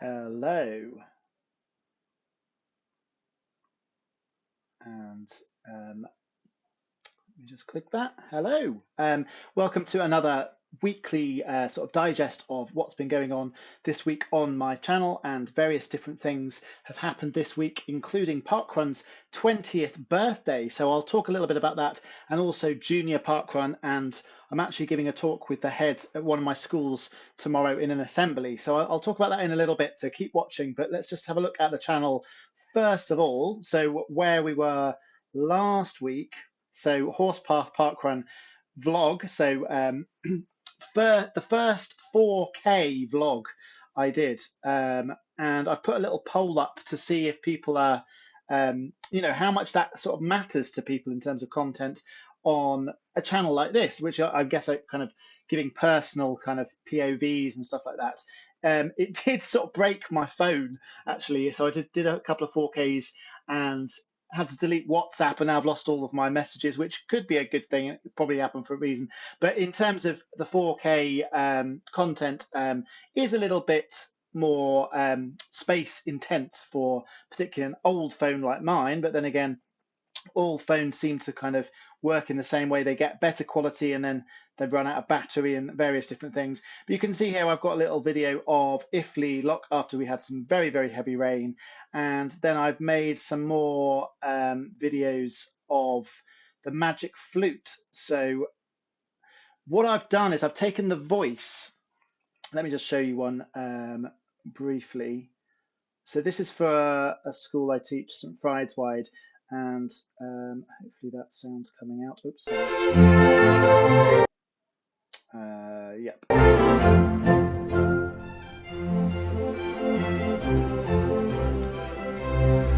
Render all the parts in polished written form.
Hello. And let me just click that. Hello. Welcome to another weekly sort of digest of what's been going on this week on my channel, and various different things have happened this week, including Parkrun's 20th birthday. So I'll talk a little bit about that, and also Junior Parkrun, and I'm actually giving a talk with the head at one of my schools tomorrow in an assembly. So I'll talk about that in a little bit, so keep watching. But let's just have a look at the channel first of all. So where we were last week, so Horsepath Parkrun vlog. So for the first 4K vlog I did, and I put a little poll up to see if people are, how much that sort of matters to people in terms of content on a channel like this, which I guess I kind of giving personal kind of POVs and stuff like that. It did sort of break my phone actually, so I did a couple of 4Ks and had to delete WhatsApp, and now I've lost all of my messages, which could be a good thing. It probably happened for a reason. But in terms of the 4K content, is a little bit more space intense for particularly an old phone like mine. But then again, all phones seem to kind of work in the same way. They get better quality and then they run out of battery and various different things. But you can see here I've got a little video of Iffley Lock after we had some very, very heavy rain. And then I've made some more videos of the magic flute. So what I've done is I've taken the voice. Let me just show you one briefly. So this is for a school I teach, St. Frideswide, and hopefully that sound's coming out. Oops, sorry. Yep.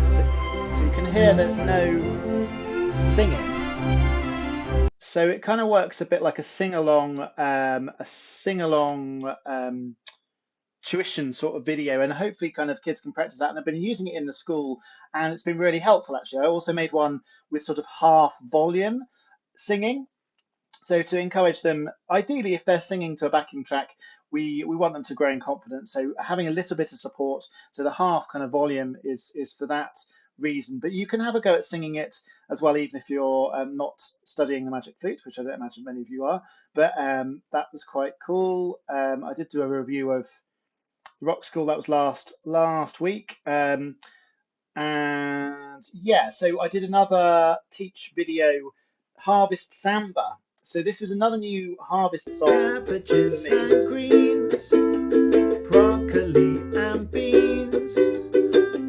So you can hear there's no singing. So it kind of works a bit like a sing-along, tuition sort of video, and hopefully kind of kids can practice that. And I've been using it in the school and it's been really helpful actually. I also made one with sort of half volume singing, so to encourage them, ideally if they're singing to a backing track, we want them to grow in confidence, so having a little bit of support. So the half kind of volume is for that reason, but you can have a go at singing it as well, even if you're not studying the magic flute, which I don't imagine many of you are. But that was quite cool. I did do a review of Rock School, that was last week, and yeah, so I did another teach video, Harvest Samba. So this was another new harvest song. Cabbages and greens, broccoli and beans,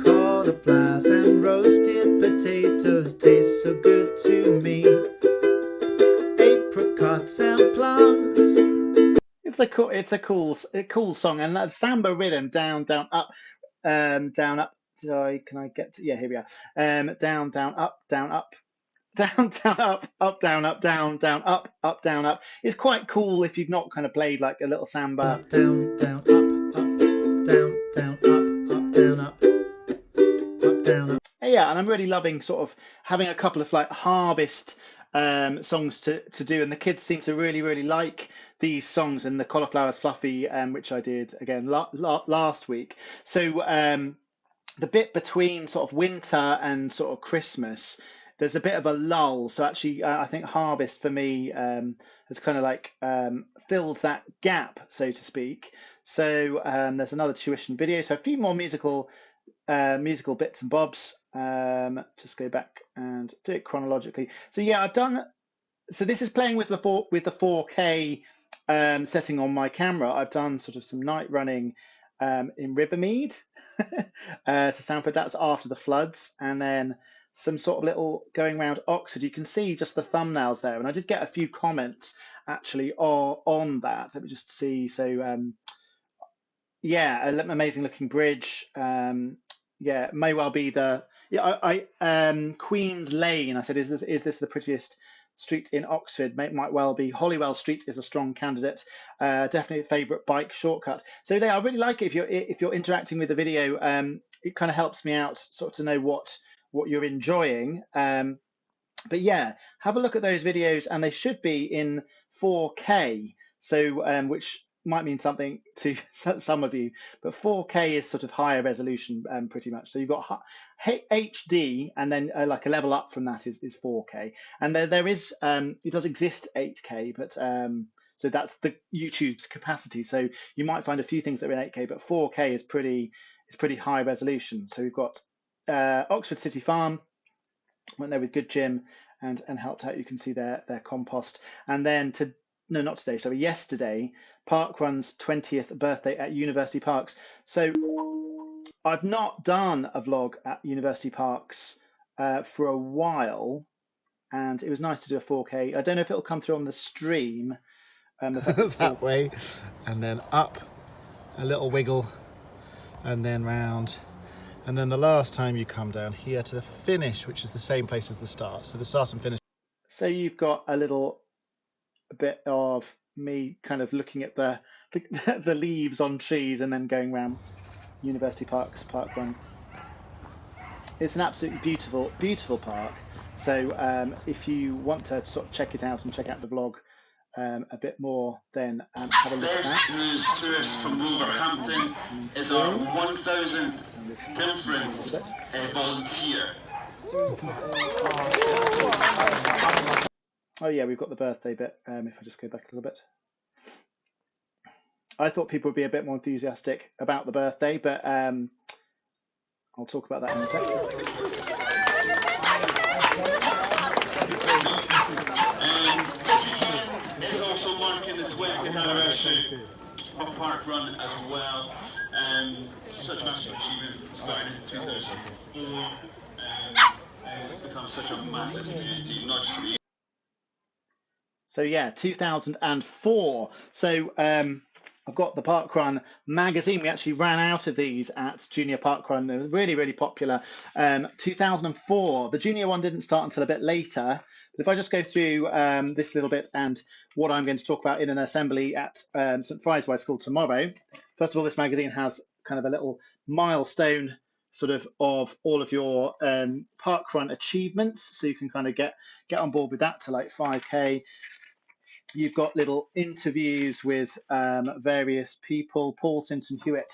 cauliflowers and roasted potatoes taste so good to me. Apricots and plums. It's a cool song, and that samba rhythm, down, down, up, down, up. Sorry, can I get to? Yeah, here we are. Down, down, up, down, up, down, down, up, down, up, down, down, up, down, up. It's quite cool if you've not kind of played like a little samba. Up, down, down, up, down, down, up, down, up, down, up. Yeah, and I'm really loving sort of having a couple of like harvest songs to do, and the kids seem to really like these songs, and the cauliflower's fluffy, which I did again last week. So the bit between sort of winter and sort of Christmas, there's a bit of a lull. So actually, I think harvest for me has kind of like filled that gap, so to speak. So there's another tuition video. So a few more musical bits and bobs. Just go back and do it chronologically. So yeah, I've done. So this is playing with the 4K setting on my camera. I've done sort of some night running in Rivermead to Sanford. That's after the floods, and then some sort of little going around Oxford. You can see just the thumbnails there, and I did get a few comments actually on that. Let me just see. So yeah, an amazing looking bridge. Yeah, may well be the Queen's Lane. I said, is this the prettiest street in Oxford? Might well be. Holywell Street is a strong candidate. Definitely a favourite bike shortcut. So yeah, I really like it if you're interacting with the video. It kind of helps me out sort of to know what you're enjoying. But yeah, have a look at those videos, and they should be in 4K. So which might mean something to some of you, but 4K is sort of higher resolution, pretty much. So you've got HD, and then like a level up from that is 4K. And there is it does exist 8K, but so that's the YouTube's capacity. So you might find a few things that are in 8K, but 4K is pretty high resolution. So we've got Oxford City Farm went there with Good Jim and helped out. You can see their compost. And then not today, sorry, yesterday, Parkrun's 20th birthday at University Parks. So I've not done a vlog at University Parks for a while, and it was nice to do a 4K. I don't know if it'll come through on the stream. The fact that it's that way, and then up, a little wiggle, and then round. And then the last time you come down here to the finish, which is the same place as the start. So the start and finish. So you've got a bit of me kind of looking at the leaves on trees and then going around University Parks Parkrun. It's an absolutely beautiful park. So if you want to sort of check it out and check out the vlog a bit more, then have a look at that. First tourist from Wolverhampton is our 1,000th different volunteer. Oh yeah, we've got the birthday bit. If I just go back a little bit. I thought people would be a bit more enthusiastic about the birthday, but I'll talk about that in a second. This weekend is also marking the 20th anniversary of Parkrun as well. Such a massive achievement, started in 2004, and it's become such a massive community, not just for you. So yeah, 2004. So I've got the Parkrun magazine. We actually ran out of these at Junior Parkrun. They were really popular. 2004. The junior one didn't start until a bit later. But if I just go through this little bit and what I'm going to talk about in an assembly at St. Frieswise School tomorrow. First of all, this magazine has kind of a little milestone sort of all of your Parkrun achievements. So you can kind of get on board with that to like 5K. You've got little interviews with various people. Paul Sinton Hewitt,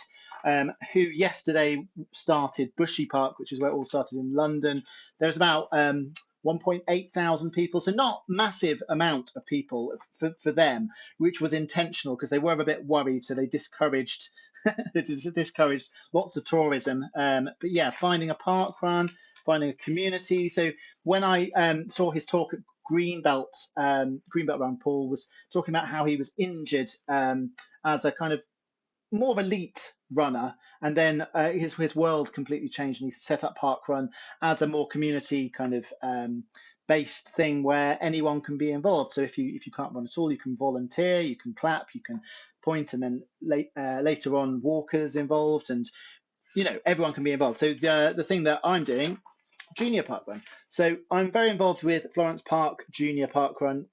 who yesterday started Bushy Park, which is where it all started in London. There's about 1.8 thousand people, so not massive amount of people for them, which was intentional because they were a bit worried, so they discouraged lots of tourism. But yeah, finding a park run, finding a community. So when I saw his talk at Greenbelt Run, Paul was talking about how he was injured as a kind of more elite runner, and then his world completely changed, and he set up Parkrun as a more community kind of based thing where anyone can be involved. So if you can't run at all, you can volunteer, you can clap, you can point, and then later on walkers involved, and everyone can be involved. So the thing that I'm doing, Junior Parkrun. So I'm very involved with Florence Park Junior Parkrun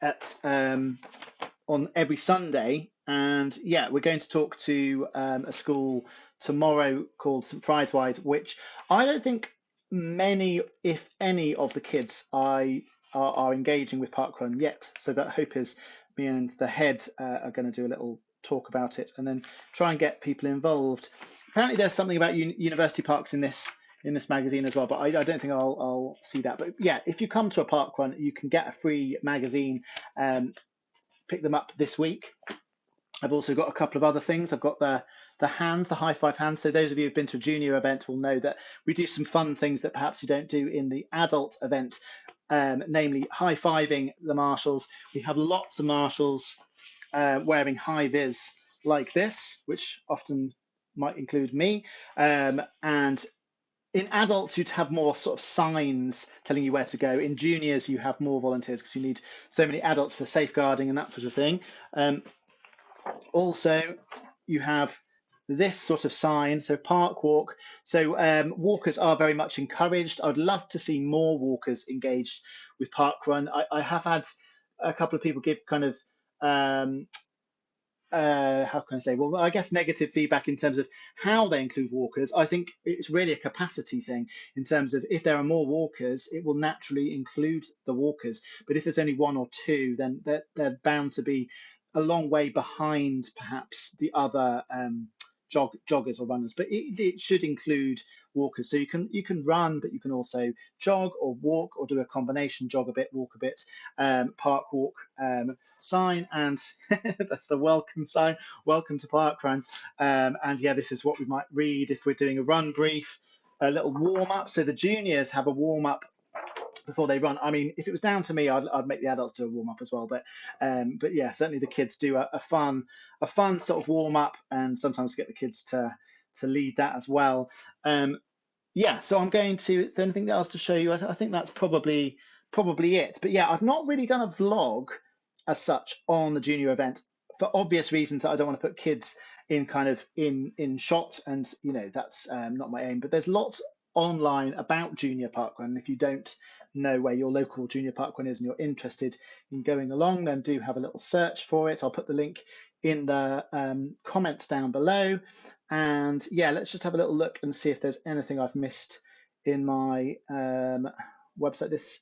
at on every Sunday, and yeah, we're going to talk to a school tomorrow called St. Frieswise, which I don't think many, if any, of the kids are engaging with Parkrun yet. So that hope is me and the head are going to do a little talk about it and then try and get people involved. Apparently, there's something about university parks in this magazine as well, but I don't think I'll see that. But yeah, if you come to a Parkrun, you can get a free magazine. Pick them up this week. I've also got a couple of other things. I've got the hands, the high five hands. So those of you who've been to a junior event will know that we do some fun things that perhaps you don't do in the adult event, namely high fiving the marshals. We have lots of marshals wearing high vis like this, which often might include me, and in adults, you'd have more sort of signs telling you where to go. In juniors, you have more volunteers because you need so many adults for safeguarding and that sort of thing. Also, you have this sort of sign, so park walk. So walkers are very much encouraged. I would love to see more walkers engaged with Parkrun. I have had a couple of people give kind of how can I say? Well, I guess negative feedback in terms of how they include walkers. I think it's really a capacity thing in terms of if there are more walkers, it will naturally include the walkers. But if there's only one or two, then they're bound to be a long way behind perhaps the other joggers or runners, but it should include walkers. So you can run, but you can also jog or walk or do a combination: jog a bit, walk a bit. Park walk sign, and that's the welcome sign. Welcome to Parkrun. And yeah, this is what we might read if we're doing a run brief. A little warm up. So the juniors have a warm up before they run. I mean, if it was down to me, I'd make the adults do a warm up as well. But yeah, certainly the kids do a fun sort of warm up, and sometimes get the kids to lead that as well. Yeah, so I'm going to. Is there anything else to show you? I think that's probably it. But yeah, I've not really done a vlog as such on the junior event for obvious reasons that I don't want to put kids in kind of in shot, and that's not my aim. But there's lots online about junior parkrun. If you don't know where your local junior parkrun is and you're interested in going along, then do have a little search for it. I'll put the link in the comments down below. And yeah, let's just have a little look and see if there's anything I've missed in my website,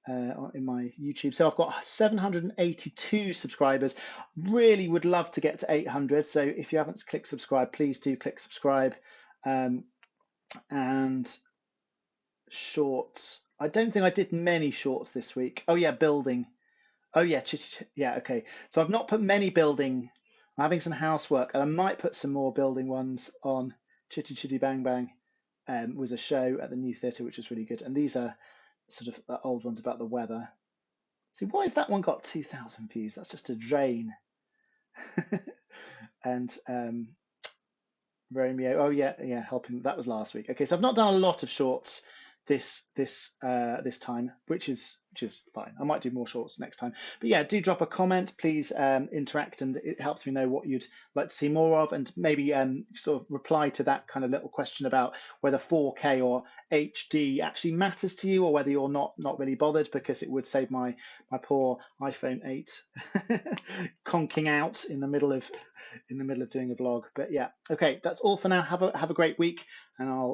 in my YouTube. So I've got 782 subscribers. Really would love to get to 800. So if you haven't clicked subscribe, please do click subscribe. And shorts. I don't think I did many shorts this week. Oh yeah, building. Oh yeah, yeah, okay. So I've not put many building. I'm having some housework, and I might put some more building ones on. Chitty Chitty Bang Bang was a show at the New Theatre, which was really good. And these are sort of old ones about the weather. See, why has that one got 2,000 views? That's just a drain. And Romeo. Oh yeah, helping. That was last week. Okay, so I've not done a lot of shorts this time, which is fine. I might do more shorts next time. But yeah, do drop a comment, please. Interact, and it helps me know what you'd like to see more of, and maybe sort of reply to that kind of little question about whether 4K or HD actually matters to you, or whether you're not really bothered, because it would save my poor iPhone 8 conking out in the middle of doing a vlog. But yeah, okay, that's all for now. Have a great week, and I'll